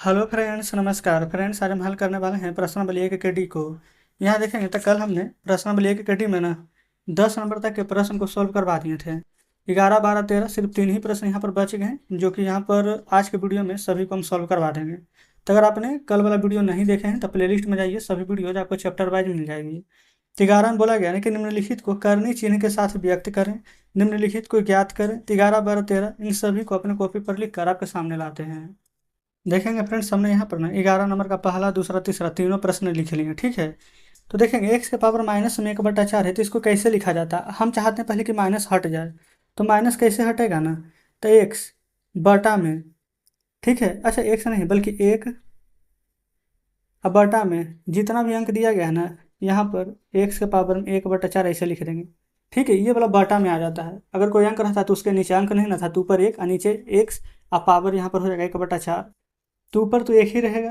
Hello friends, नमस्कार friends. आज हम हल करने वाले हैं प्रश्न नंबर 1 को। यहाँ देखेंगे तो कल हमने प्रश्न नंबर 1 में ना 10 नंबर तक के प्रश्न को सॉल्व करवा दिए थे। 11, 12, 13 सिर्फ 3 ही प्रश्न यहाँ पर बच गए हैं, जो कि यहाँ पर आज के वीडियो में सभी को हम सॉल्व करवा देंगे। तो अगर आपने कल वाला वीडियो नहीं देखे हैं तो प्लेलिस्ट में जाइए, सभी वीडियोज आपको चैप्टर वाइज मिल जाएगी। तो 11 में बोला गया है कि निम्नलिखित को करनी चिन्ह के साथ व्यक्त करें, निम्नलिखित को ज्ञात करें। 11, 12, 13 इन सभी को अपने कॉपी पर लिख कर आपके सामने लाते हैं। देखेंगे फ्रेंड्स, हमने यहाँ पर ना 11 नंबर का पहला, दूसरा, तीसरा तीनों प्रश्न लिख लिए, ठीक है। तो देखेंगे एक्स के पावर -1/4 है, तो इसको कैसे लिखा जाता है। हम चाहते हैं पहले कि माइनस हट जाए, तो माइनस कैसे हटेगा ना, तो एक्स बटा में, ठीक है। अच्छा, एक्स नहीं बल्कि एक अब बटा में जितना भी अंक दिया गया है ना, यहाँ पर एक्स के पावर में 1/4 ऐसे लिख देंगे, ठीक है। ये वाला बटा में आ जाता है। अगर कोई अंक रहता तो उसके नीचे अंक नहीं ना था, तो ऊपर एक और नीचे एक्स, और पावर यहाँ पर हो जाएगा 1/4। तो ऊपर तो एक ही रहेगा।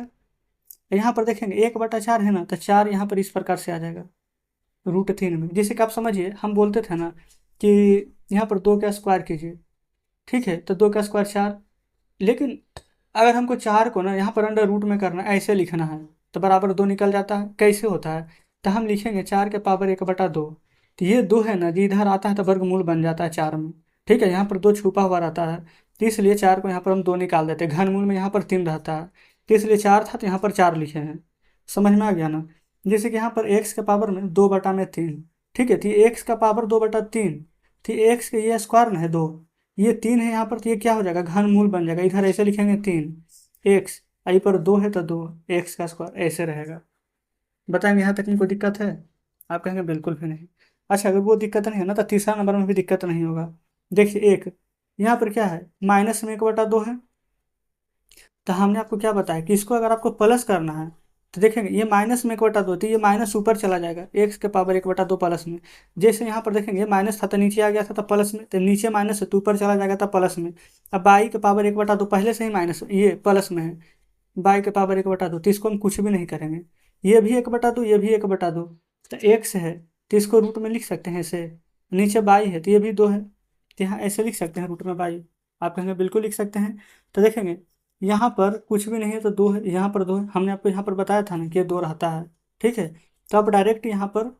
यहाँ पर देखेंगे 1/4 है ना, तो 4 यहाँ पर इस प्रकार से आ जाएगा √3 में। जैसे कि आप समझिए, हम बोलते थे ना कि यहाँ पर 2 का स्क्वायर कीजिए, ठीक है। तो 2 का स्क्वायर 4, लेकिन अगर हमको 4 को ना यहाँ पर अंडर रूट में करना है, ऐसे लिखना है, तो बराबर 2 निकल जाता है। कैसे होता है, तो हम लिखेंगे 4 के पावर 1/2। तो ये 2 है ना जी, इधर आता है तो वर्गमूल बन जाता है 4 में, ठीक है। यहाँ पर 2 छुपा हुआ रहता है, तो इसलिए 4 को यहाँ पर हम 2 निकाल देते हैं। घनमूल में यहाँ पर 3 रहता है, तो इसलिए 4 था तो यहाँ पर 4 लिखे हैं। समझ में आ गया ना। जैसे कि यहाँ पर एक्स के पावर में 2/3, ठीक है। तो ये एक्स का पावर 2/3, तो एक्स के ये स्क्वायर ना है 2, ये 3 है यहाँ पर, तो ये क्या हो जाएगा, घनमूल बन जाएगा। इधर ऐसे लिखेंगे 3 एक्स, आई पर 2 है तो 2 एक्स का स्क्वायर ऐसे रहेगा। बताएंगे यहाँ तक कोई दिक्कत है। आप कहेंगे बिल्कुल भी नहीं। अच्छा, अगर वो दिक्कत नहीं है ना, तो तीसरा नंबर में भी दिक्कत नहीं होगा। देखिए एक यहाँ पर क्या है, -1/2 है। तो हमने आपको क्या बताया कि इसको अगर आपको प्लस करना है, तो देखेंगे ये -1/2, तो ये माइनस ऊपर चला जाएगा एक्स के पावर 1/2 प्लस में। जैसे यहाँ पर देखेंगे माइनस था तो नीचे आ गया था तो प्लस में, तो नीचे माइनस है तो ऊपर चला जाएगा तो प्लस में। अब बाई के पावर 1/2 पहले से ही माइनस, ये प्लस में है, बाई के पावर 1/2, तो इसको हम कुछ भी नहीं करेंगे। ये भी 1/2, ये भी 1/2, तो एक्स है तो इसको रूट में लिख सकते हैं ऐसे। नीचे बाई है तो ये भी 2 है, तो यहाँ ऐसे लिख सकते हैं रूट में बाई। आप कहेंगे बिल्कुल लिख सकते हैं। तो देखेंगे यहाँ पर कुछ भी नहीं है तो 2 है, यहाँ पर 2 है। हमने आपको यहाँ पर बताया था ना कि ये 2 रहता है, ठीक है। तो आप डायरेक्ट यहाँ पर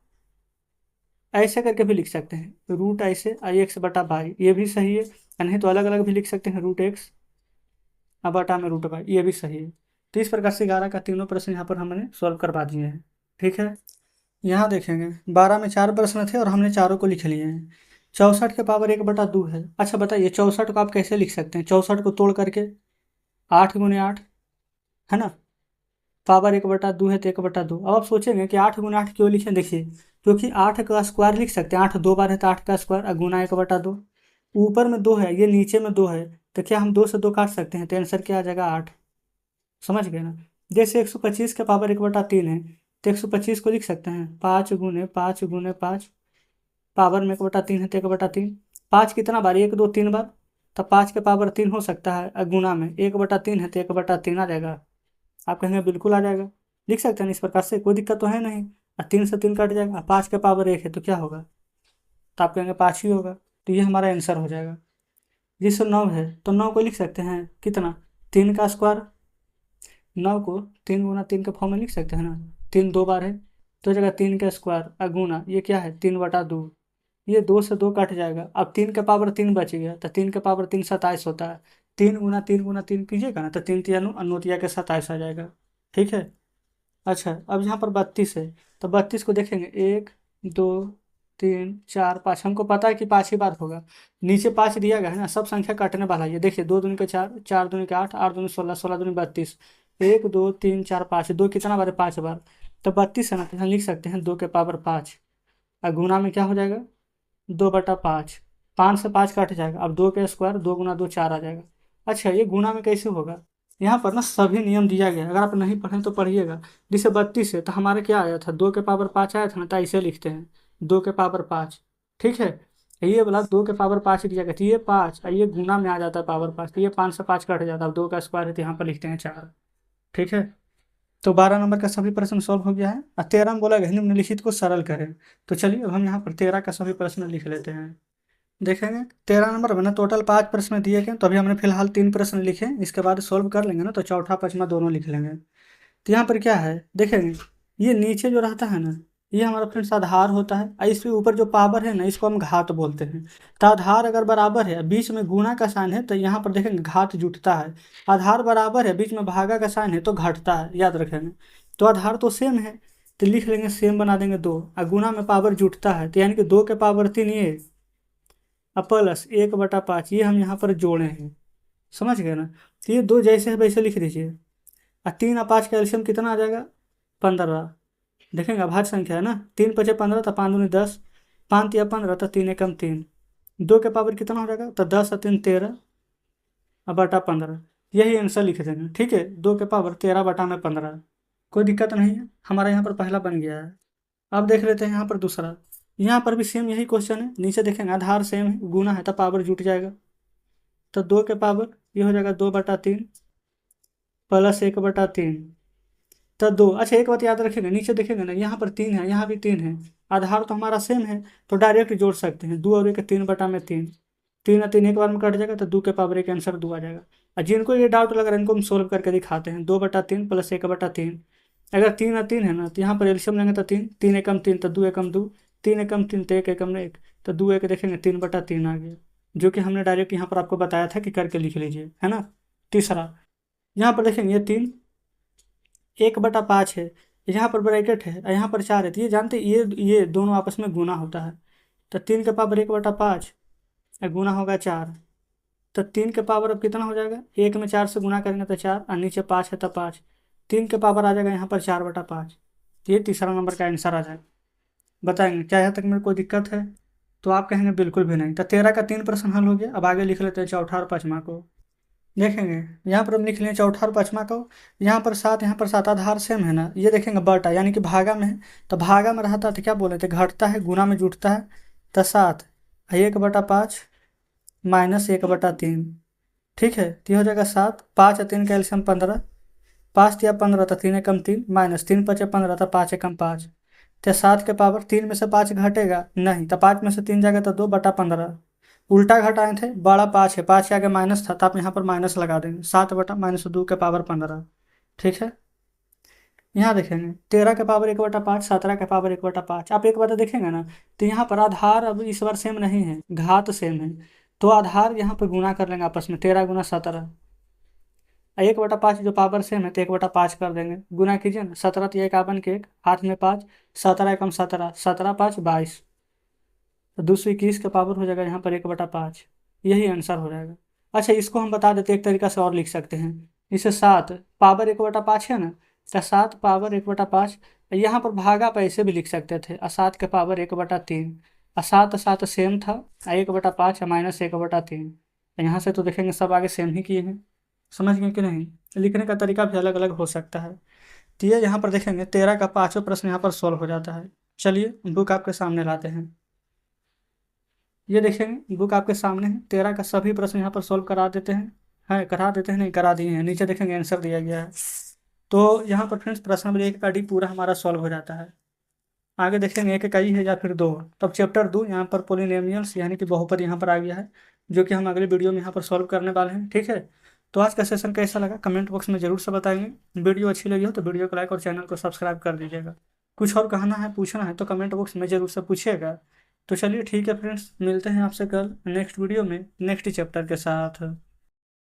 ऐसे करके भी लिख सकते हैं, रूट ऐसे x/बाई, ये भी सही है। या नहीं तो अलग अलग भी लिख सकते हैं, √x अब बटा में √y, ये भी सही है। तो इस प्रकार से 11 का तीनों प्रश्न यहाँ पर हमने सॉल्व करवा दिए हैं, ठीक है। यहाँ देखेंगे 12 में 4 प्रश्न थे और हमने चारों को लिख लिए हैं। 64 के पावर 1/2 है। अच्छा बताइए, 64 को आप कैसे लिख सकते हैं। 64 को तोड़ करके 8 × 8 है ना, पावर 1/2 है तो 1/2। अब आप सोचेंगे कि 8 × 8 क्यों लिखें। देखिए, क्योंकि 8 का स्क्वायर लिख सकते हैं, 8 2 बार है तो 8 का स्क्वायर, और गुना 1/2। ऊपर में 2 है, ये नीचे में 2 है, तो क्या हम 2 से 2 काट सकते हैं, तो आंसर क्या आ जाएगा 8। समझ गए ना। जैसे 125 के पावर 1/3 है, तो 125 को लिख सकते हैं 5 × 5 × 5, पावर में 1/3 है तो 1/3। 5 कितना बार, 1 2 3 बार, तो 5 के पावर 3 हो सकता है, और गुना में 1/3 है तो 1/3 आ जाएगा। आप कहेंगे बिल्कुल आ जाएगा, लिख सकते हैं इस प्रकार से, कोई दिक्कत तो है नहीं। और 3 से 3 कट जाएगा, 5 के पावर 1 है तो क्या होगा, तो आप कहेंगे 5 ही होगा। तो ये हमारा आंसर हो जाएगा। जिससे 9 है तो 9 को लिख सकते हैं कितना, 3 का स्क्वायर। 9 को 3 × 3 के फॉर्म में लिख सकते हैं ना, 3 2 बार है तो जगह 3 का स्क्वायर, अगुना ये क्या है 3/2। ये 2 से 2 कट जाएगा, अब 3 के पावर 3 बच गया, तो 3 के पावर 3 27 होता है। 3 × 3 × 3 कीजिएगा ना, तो 3 3 अनुतिया के 27 आ जाएगा, ठीक है। अच्छा, अब यहाँ पर 32 है, तो 32 को देखेंगे 1 2 3 4 5, हमको पता है कि 5 ही बार होगा। नीचे 5 दिया गया है ना, सब संख्या काटने वाला है। ये देखिए 2 दूनी के 4, 4 दूनी के 8, 8 दूनी 16, 16 दूनी 32, 1 2 3 4 5, 2 कितना बार है 5 बार, तो 32 है ना, तो हम लिख सकते हैं 2 के पावर 5, और गुना में क्या हो जाएगा 2/5। 5 से 5 कट जाएगा, अब 2 का स्क्वायर, 2 × 2 4 आ जाएगा। अच्छा, ये गुना में कैसे होगा, यहाँ पर ना सभी नियम दिया गया है, अगर आप नहीं पढ़ें तो पढ़िएगा। जैसे 32 है तो हमारे क्या आया था, 2 के पावर 5 आया था ना, तो ऐसे लिखते हैं 2 के पावर 5, ठीक है। ये वाला 2 के पावर 5 दिया गया, तो ये 5 और ये गुना में आ जाता है पावर 5, तो ये 5 से 5 कट जाता है, अब 2 का स्क्वायर है तो यहाँ पर लिखते हैं 4, ठीक है। तो 12 नंबर का सभी प्रश्न सॉल्व हो गया है। और 13 में बोला गया निम्नलिखित को सरल करें। तो चलिए अब हम यहाँ पर 13 का सभी प्रश्न लिख लेते हैं। देखेंगे 13 नंबर में ना टोटल 5 प्रश्न दिए गए, तो अभी हमने फिलहाल 3 प्रश्न लिखे, इसके बाद सॉल्व कर लेंगे ना तो चौथा पांचवा दोनों लिख लेंगे। तो यहाँ पर क्या है देखेंगे, ये नीचे जो रहता है ना ये हमारा फ्रेंड्स आधार होता है, और इसके ऊपर जो पावर है ना इसको हम घात बोलते हैं। तो आधार अगर बराबर है बीच में गुणा का साइन है तो यहाँ पर देखेंगे घात जुटता है, आधार बराबर है बीच में भागा का साइन है तो घटता है, याद रखेंगे। तो आधार तो सेम है तो लिख लेंगे सेम बना देंगे 2, और गुणा में पावर जुटता है तो यानी कि 2 के पावर 3 ये, और प्लस 1/5 ये हम यहाँ पर जोड़े हैं, समझ गए ना। तो ये 2 जैसे है वैसे लिख दीजिए, और 3 और 5 का एलसीएम कितना आ जाएगा 15। देखेंगे अभाज्य संख्या है ना, 3 पचे 15 तो 5 दूनी 10, 5 या 15 तो 3 एकम 3, 2 के पावर कितना हो जाएगा तो 10 और 3 13 और बटा 15, यही आंसर लिख देंगे। ठीक है 2 के पावर 13 बटा में 15, कोई दिक्कत नहीं है, हमारा यहाँ पर पहला बन गया है। अब देख लेते हैं यहाँ पर दूसरा, यहाँ पर भी सेम यही क्वेश्चन है, नीचे देखेंगे आधार सेम है गुना है तो पावर जुट जाएगा। तो 2 के पावर ये हो जाएगा 2/3 प्लस 1/3, तो 2। अच्छा एक बात याद रखेंगे, नीचे देखेंगे ना यहाँ पर 3 है यहाँ भी 3 है, आधार तो हमारा सेम है तो डायरेक्ट जोड़ सकते हैं, 2 और 1 3/3, 3 और 3 एक बार में कट जाएगा तो 2 के पावर 1 आंसर 2 आ जाएगा। और जिनको ये डाउट लग रहा है इनको हम सोल्व करके दिखाते हैं, 2/3 प्लस 1/3, अगर 3 और 3 है ना तो यहाँ पर एल्शियम लेंगे तो 3, 3 एकम 3 तो 2 एकम 2, 3 एकम 3 तो 1 एकम 1, तो 2 1 देखेंगे 3/3 आ गया, जो कि हमने डायरेक्ट यहाँ पर आपको बताया था कि करके लिख लीजिए, है ना। तीसरा यहाँ पर देखेंगे ये 3 1/5 है, यहाँ पर ब्रैकेट है और यहाँ पर 4 है, तो ये जानते हैं ये दोनों आपस में गुना होता है। तो 3 के पावर 1/5 गुना होगा 4, तो 3 के पावर अब कितना हो जाएगा, 1 में 4 से गुना करेंगे तो 4, और नीचे 5 है तो 5, 3 के पावर आ जाएगा यहाँ पर 4/5। तो ये तीसरा नंबर का आंसर आ जाएगा। बताएंगे क्या यहाँ तक मेरे कोई दिक्कत है, तो आप कहेंगे बिल्कुल भी नहीं। तो 13 का 3 प्रश्न हल हो गया, अब आगे लिख लेते हैं चौथा और पाँचवा को। देखेंगे यहाँ पर हम लिख लें चौथा और पाँचवा को, यहाँ पर 7 यहाँ पर 7, आधार सेम है ना, ये देखेंगे बटा यानी कि भागा में है, तो भागा में रहता तो क्या बोले थे घटता है गुना में जुटता है, तो 7 1/5 माइनस 1/3, ठीक है। तो ये हो जाएगा 7, 5 और 3 का एल्शियम 15, 5 या 15 तो 3 एकम 3 माइनस 3 5 15 तो 5 एकम 5, तो 7 के पावर 3 में से 5 घटेगा नहीं, तो 5 में से 3 जाएगा तो 2/15, उल्टा घटाए थे, बड़ा 5 है 5 के आगे माइनस था तो आप यहाँ पर माइनस लगा देंगे, 7/-2 के पावर 15, ठीक है। यहाँ देखेंगे 13 के पावर 1/5, 17 के पावर 1/5, आप एक बात देखेंगे ना, तो यहाँ पर आधार अब इस बार सेम नहीं है घात सेम है, तो आधार यहाँ पर गुना कर लेंगे आपस में, 13 गुना 17, 1/5 जो पावर सेम है तो 1/5 कर देंगे, गुना कीजिए ना, 17 तो 51 के 1 हाथ में 5, 17 एकम 17, 17 5 22, तो 221 का पावर हो जाएगा यहाँ पर 1/5, यही आंसर हो जाएगा। अच्छा इसको हम बता देते एक तरीका से और लिख सकते हैं, इसे 7 पावर 1/5 है ना, तो 7 पावर 1/5, यहाँ पर भागा पर ऐसे भी लिख सकते थे, और 7 के पावर 1/3, और 7 7 सेम था, 1/5 माइनस 1/3, यहाँ से तो देखेंगे सब आगे सेम ही किए हैं, समझ गए कि नहीं। लिखने का तरीका भी अलग अलग हो सकता है। तो ये यहाँ पर देखेंगे 13 का पाँचों प्रश्न यहाँ पर सॉल्व हो जाता है। चलिए बुक आपके सामने लाते हैं, ये देखेंगे बुक आपके सामने है, 13 का सभी प्रश्न यहाँ पर सॉल्व करा देते हैं, है करा देते हैं नहीं करा दिए हैं, नीचे देखेंगे आंसर दिया गया है। तो यहाँ पर फ्रेंड्स प्रश्न नंबर 1 का डी पूरा हमारा सॉल्व हो जाता है। आगे देखेंगे एक इकाई है या फिर 2, तब चैप्टर 2 यहाँ पर पोलिनोमियल्स यानी कि बहुपद यहाँ पर आ गया है, जो कि हम अगले वीडियो में यहाँ पर सॉल्व करने वाले हैं, ठीक है। तो आज का सेशन कैसा लगा कमेंट बॉक्स में जरूर से बताएंगे, वीडियो अच्छी लगी हो तो वीडियो को लाइक और चैनल को सब्सक्राइब कर दीजिएगा। कुछ और कहना है पूछना है तो कमेंट बॉक्स में जरूर से पूछिएगा। तो चलिए ठीक है फ्रेंड्स, मिलते हैं आपसे कल नेक्स्ट वीडियो में नेक्स्ट चैप्टर के साथ।